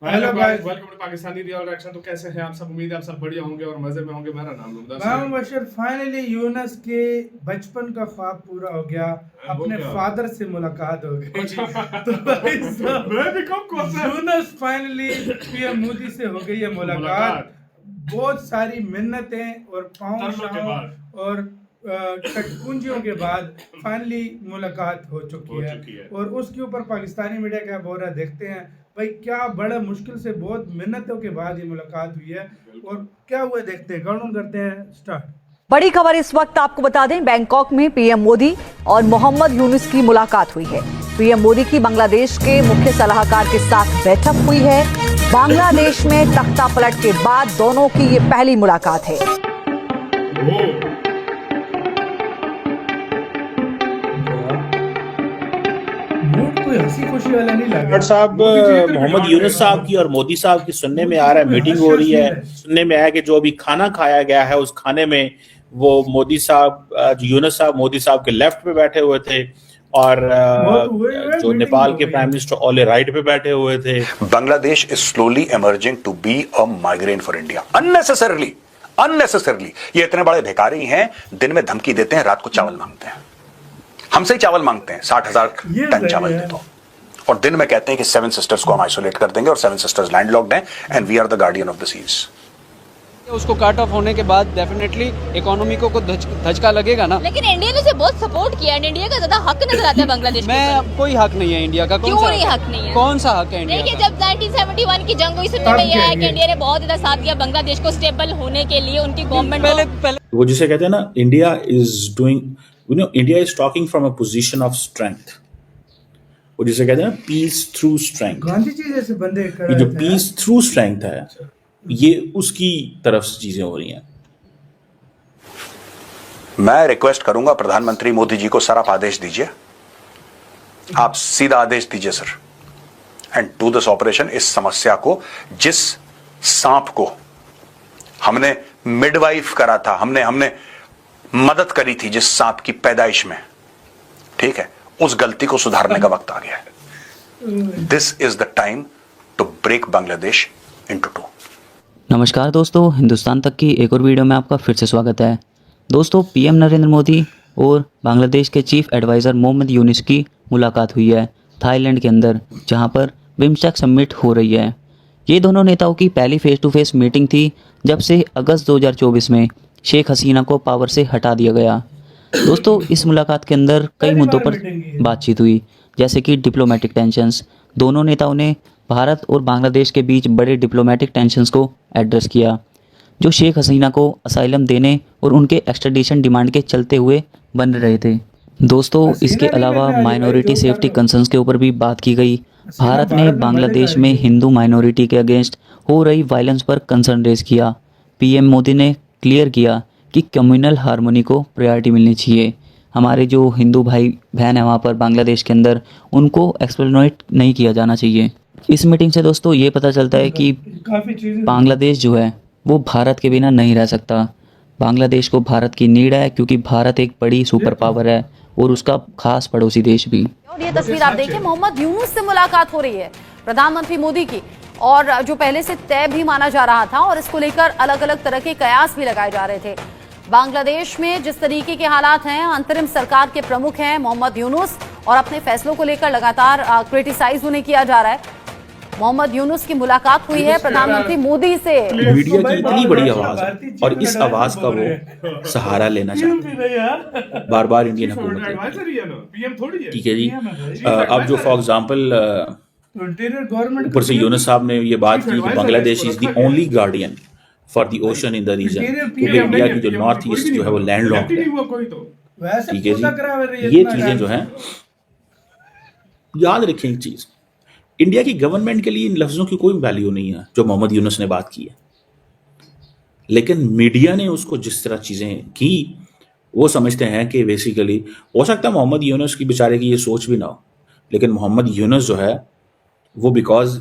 Hello guys, welcome to Pakistani real reaction. तो कैसे हैं आप सब? उम्मीद है आप सब बढ़िया होंगे और मजे में होंगे। मेरा नाम मुमताज मैं है। हूं बशर। फाइनली यूनस के बचपन का ख्वाब पूरा हो गया, वो अपने क्या? फादर से मुलाकात हो गई। अच्छा। तो भाई साहब, मैं भी कब कौन सा यूनस फाइनली पीएम मोदी से हो गई है मुलाकात। बहुत सारी मिन्नतें और पाँव तरलों के शाहों बाद। और कटपुंजियों के बाद फाइनली मुलाकात हो चुकी हो है। चुकी है। और उसके ऊपर पाकिस्तानी मीडिया क्या बोल रहा है देखते हैं। भाई क्या बड़ा मुश्किल से बहुत मिन्नतों के बाद ये मुलाकात हुई है और क्या हुआ देखते हैं। काउंट करते हैं, स्टार्ट। बड़ी खबर इस वक्त आपको बता दें, बैंकॉक में पीएम मोदी और मोहम्मद यूनुस की मुलाकात हुई है। पीएम मोदी की बांग्लादेश के मुख्य सलाहकार के साथ बैठक हुई है। बांग्लादेश में तख्ता पलट के बाद दोनों की ये पहली मुलाकात है। मूड कोई हंसी खुशी वाला नहीं लग डॉक्टर साहब मोहम्मद यूनुस साहब की और मोदी साहब की सुनने में आ रहा है, मीटिंग हो रही है। सुनने में आया कि जो अभी खाना खाया गया है उस खाने में वो मोदी साहब, यूनुस साहब मोदी साहब के लेफ्ट पे बैठे हुए थे और जो नेपाल के प्राइम मिनिस्टर ओले राइट पे बैठे हुए थे। Bangladesh is slowly emerging to be a migraine for India. Unnecessarily. ये इतने बड़े भिखारी हैं, दिन में धमकी देते हैं, रात को चावल मांगते हैं। हमसे ही चावल मांगते हैं, 60,000 टन चावल दे दो, और दिन में कहते हैं कि 7 सिस्टर्स को हम आइसोलेट कर देंगे और 7 सिस्टर्स लैंडलॉक्ड हैं and we are the guardian of the seas. उसको काट ऑफ होने के बाद डेफिनेटली इकोनॉमी को धचका लगेगा ना। लेकिन इंडिया ने उसे बहुत सपोर्ट किया है। इंडिया का ज्यादा हक नजर आता है बांग्लादेश के ऊपर। मैं कोई हक नहीं है इंडिया का। क्यों नहीं हक नहीं है? कौन सा हक है इंडिया देखिए, का? जब 1971 की जंग हुई, सुनने में यह है कि इंडिया ने बहुत ज्यादा साथ दिया बांग्लादेश को स्टेबल होने के लिए, उनकी गवर्नमेंट पहले वो जिसे कहते हैं ना, India is doing, India is talking from a position of strength. वो जिसे कहते हैं ना, piece through strength. Gandhi ji जैसे बंदे कर ये जो रहे थे। पीस थ्रू स्ट्रेंथ है, ये उसकी तरफ से चीजें हो रही हैं। मैं रिक्वेस्ट करूंगा प्रधानमंत्री मोदी जी को, सर आप आदेश दीजिए, आप सीधा आदेश दीजिए sir, and do this operation. इस समस्या को, जिस सांप को हमने मिडवाइफ करा था, हमने मदद करी थी जिस सांप की पैदाइश में, ठीक है, उस गलती को सुधारने का वक्त आ गया है। This is the time to break Bangladesh into 2। नमस्कार दोस्तों, हिंदुस्तान तक की एक और वीडियो में आपका फिर से स्वागत है। दोस्तों, पीएम नरेंद्र मोदी और बांग्लादेश के चीफ एडवाइज़र मोहम्मद यूनुस की मुलाकात हुई है थाईलैंड के अंदर, जहां पर बिम्स्टेक समिट हो रही है। ये दोनों नेताओं की पहली फेस टू फेस मीटिंग थी जब से अगस्त 2024 में शेख हसीना को पावर से हटा दिया गया। दोस्तों, इस मुलाकात के अंदर कई मुद्दों पर बातचीत हुई, जैसे कि डिप्लोमेटिक टेंशंस। दोनों नेताओं ने भारत और बांग्लादेश के बीच बड़े डिप्लोमेटिक टेंशंस को एड्रेस किया, जो शेख हसीना को असाइलम देने और उनके एक्सट्रेडिशन डिमांड के चलते हुए बन रहे थे। दोस्तों, इसके अलावा माइनॉरिटी सेफ्टी कंसर्न्स के ऊपर भी बात की गई। भारत ने बांग्लादेश में हिंदू माइनॉरिटी के अगेंस्ट हो रही वायलेंस पर कंसर्न रेज किया। पीएम मोदी ने क्लियर किया कि कम्युनल हार्मनी को प्रायोरिटी मिलनी चाहिए। हमारे जो हिंदू भाई बहन हैं वहाँ पर बांग्लादेश के अंदर, उनको एक्सप्लॉइट नहीं किया जाना चाहिए। इस मीटिंग से दोस्तों ये पता चलता है कि बांग्लादेश जो है वो भारत के बिना नहीं रह सकता। बांग्लादेश को भारत की नीड है, क्योंकि भारत एक बड़ी सुपर पावर है और उसका खास पड़ोसी देश भी। और ये तस्वीर आप देखिए, मोहम्मद यूनुस से मुलाकात हो रही है प्रधानमंत्री मोदी की, और जो पहले से तय भी माना जा रहा था, और इसको लेकर अलग अलग तरह के कयास भी लगाए जा रहे थे। बांग्लादेश में जिस तरीके के हालात हैं, अंतरिम सरकार के प्रमुख हैं मोहम्मद यूनुस, और अपने फैसलों को लेकर लगातार क्रिटिसाइज उन्हें किया जा रहा है। मोहम्मद यूनुस की मुलाकात हुई है प्रधानमंत्री मोदी से। मीडिया की इतनी बड़ी आवाज है और इस आवाज का वो सहारा लेना चाहते हैं बार बार इंडियन हुकूमत। ठीक है जी, अब जो फॉर एग्जांपल ऊपर से यूनुस साहब ने ये बात की कि Bangladesh is the only guardian for the ocean in the region, क्योंकि इंडिया की जो नॉर्थ ईस्ट जो है वो लैंडलॉक्ड है। ठीक है जी, ये चीजें जो हैं याद रखें। एक चीज, इंडिया की गवर्नमेंट के लिए इन लफ्जों की कोई वैल्यू नहीं है जो मोहम्मद यूनुस ने बात की है, लेकिन मीडिया ने उसको जिस तरह चीजें की, वो समझते हैं कि बेसिकली हो सकता है मोहम्मद यूनुस की बेचारे की ये सोच भी ना हो, लेकिन मोहम्मद यूनुस जो है वो बिकॉज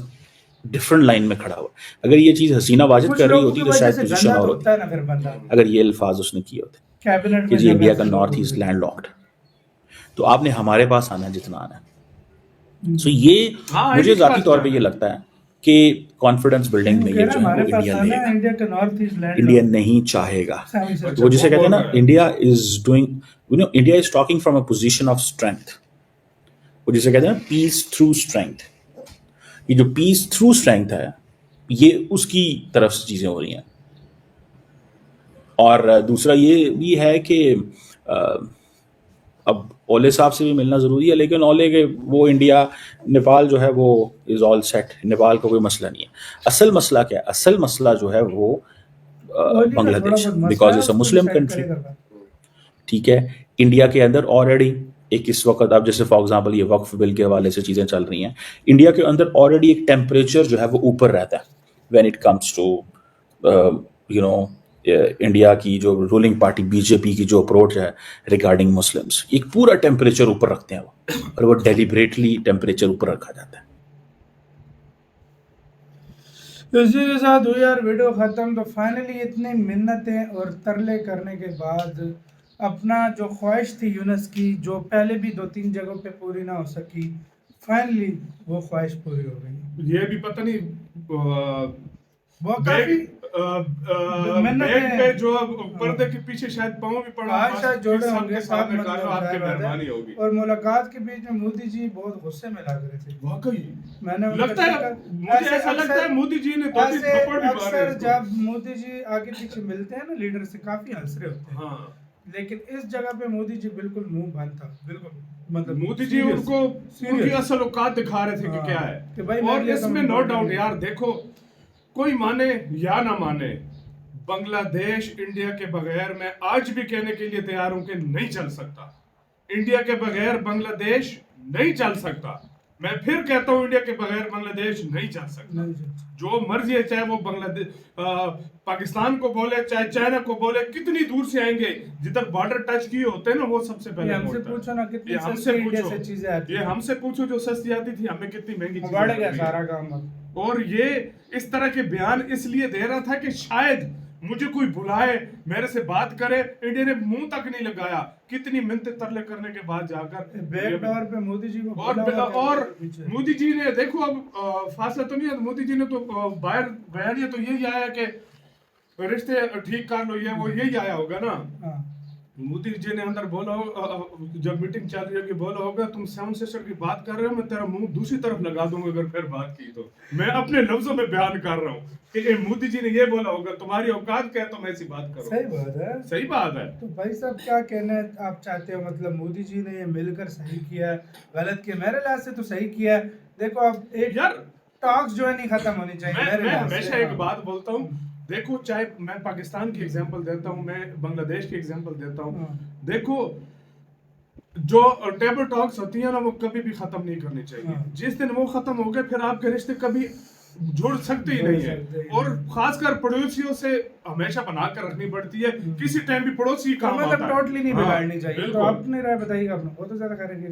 डिफरेंट लाइन में खड़ा हुआ। अगर ये चीज हसीना वाजिद कर रही होती तो शायद पोजीशन और होती, अगर ये अल्फाज उसने किए होते कि जी इंडिया का नॉर्थ ईस्ट लैंडलॉक्ड, तो आपने हमारे पास आना जितना आना है। सो ये मुझे जाती तौर पे ये लगता है कि कॉन्फिडेंस बिल्डिंग में ये जो है हमारे वो पास इंडिया आना लेगा, है, इंडिया के नॉर्थ ईस्ट लैंड इंडिया नहीं चाहेगा। अच्छा, तो वो जिसे कहते हैं ना, India is doing, India is talking from a position of strength. वो जिसे कहते हैं ना पीस थ्रू स्ट्रेंथ। ये जो पीस थ्रू स्ट्रेंथ है, ये उसकी तरफ से चीजें हो रही हैं। और दूसरा ये भी है कि अब ओले साहब से भी मिलना जरूरी है, लेकिन ओले के वो इंडिया नेपाल जो है वो इज ऑल सेट, नेपाल का कोई मसला नहीं है। असल मसला क्या है? असल मसला जो है वो Bangladesh, because it's a Muslim country. ठीक है, इंडिया के अंदर ऑलरेडी एक इस वक्त, अब जैसे फॉर एग्जांपल ये वक्फ बिल के हवाले से चीजें चल रही हैं, इंडिया के अंदर ऑलरेडी एक टेम्परेचर जो है वो ऊपर रहता है when it comes to India की जो रूलिंग पार्टी बीजेपी की जो अप्रोच है रिगार्डिंग मुस्लिम्स, एक पूरा टेम्परेचर ऊपर रखते हैं वो, और वो डेलिबरेटली टेम्परेचर ऊपर रखा जाता है। इसी के साथ हुई यार वीडियो खत्म। तो फाइनली इतनी मिन्नतें और तरले करने के बाद अपना जो ख्वाहिश थी यूनुस की, जो पहले भी 2-3 जगहों पे पूरी ना हो सकी, फाइनली वो ख्वाहिश पूरी हो गई। ये भी पता नहीं वो काफी बैग पे जो पर्दे के पीछे शायद पाँव भी पड़ा आज शायद जोड़े होंगे, सामने साथ कहा आपकी मेहरबानी होगी। और मुलाकात के बीच में मोदी जी बहुत गुस्से में लग रहे थे। वाकई मैंने लगता है, मुझे ऐसा लगता है मोदी जी ने दो तीन थप्पड़ भी मारे अक्सर इसको। जब मोदी जी आगे पीछे मिलते हैं ना लीडर से, काफी हंस रहे होते हैं। हाँ, लेकिन इस जगह पे मोदी जी बिल्कुल मुंह बंद था, बिल्कुल मतलब मोदी जी उनको उनकी असल औकात दिखा रहे थे कि क्या है। कि भाई और इसमें नो डाउट यार, देखो कोई माने या ना माने, बांग्लादेश इंडिया के बगैर मैं आज भी कहने के लिए तैयार हूं कि नहीं चल सकता। इंडिया के बगैर बांग्लादेश नहीं चल सकता। मैं फिर कहता हूं, इंडिया के बगैर बांग्लादेश नहीं चल सकता। जो मर्जी है, चाहे वो बांग्लादेश पाकिस्तान को बोले, चाहे चाइना को बोले, कितनी दूर से आएंगे, जिधर बॉर्डर टच किए होते हैं ना, वो सबसे पहले हमसे पूछो ना कितनी हमसे इंडिया से चीजें आती ये हमसे पूछो जो सस्ती आती थी, हमें कितनी महंगी चीजें बढ़ गया मिल रही सारा है। काम। और ये इस तरह के बयान इसलिए दे रहा था कि शायद मुझे कोई बुलाए, मेरे से बात करे। इंडिया ने मुंह तक नहीं लगाया, कितनी मिन्नतें तरले करने के बाद जाकर बैकडोर पे मोदी जी को और मोदी जी ने देखो, अब फासला तो नहीं है, मोदी जी ने तो बाहर बयानिया तो यही आया कि रिश्ते ठीक कर लो, ये वो यही आया होगा ना। मोदी जी ने अंदर बोला जब मीटिंग चल रही होगी, बोला होगा तुम 7 सिस्टर की बात कर रहे हो, मैं तेरा मुंह दूसरी तरफ लगा दूंगा अगर फिर बात की तो। मैं अपने लफ्जों में बयान कर रहा हूँ कि मोदी जी ने ये बोला होगा, तुम्हारी औकात क्या है तो मैं ऐसी बात करूँ। सही बात है, सही बात है। तो भाई साहब क्या कहना आप चाहते हो? मतलब मोदी जी ने ये मिलकर सही किया, गलत किया? मेरे लिहाज से तो सही किया। देखो अब एक यार टॉक्स जो है नहीं खत्म होनी चाहिए। मैं हमेशा एक बात बोलता हूँ, देखो चाहे मैं पाकिस्तान की एग्जांपल देता हूँ, मैं बांग्लादेश की एग्जांपल देता हूँ। देखो जो टेबल टॉक्स होती है ना, वो कभी भी खत्म नहीं करनी चाहिए। जिस दिन वो खत्म हो गए, फिर आपके रिश्ते कभी जुड़ सकते ही नहीं है। और खासकर पड़ोसियों से हमेशा बना कर रखनी पड़ती है, किसी टाइम भी पड़ोसी काम आता है। टोटली नहीं बिगाड़नी चाहिए। तो अपनी राय बताइएगा अपना, बहुत ज्यादा करेंगे।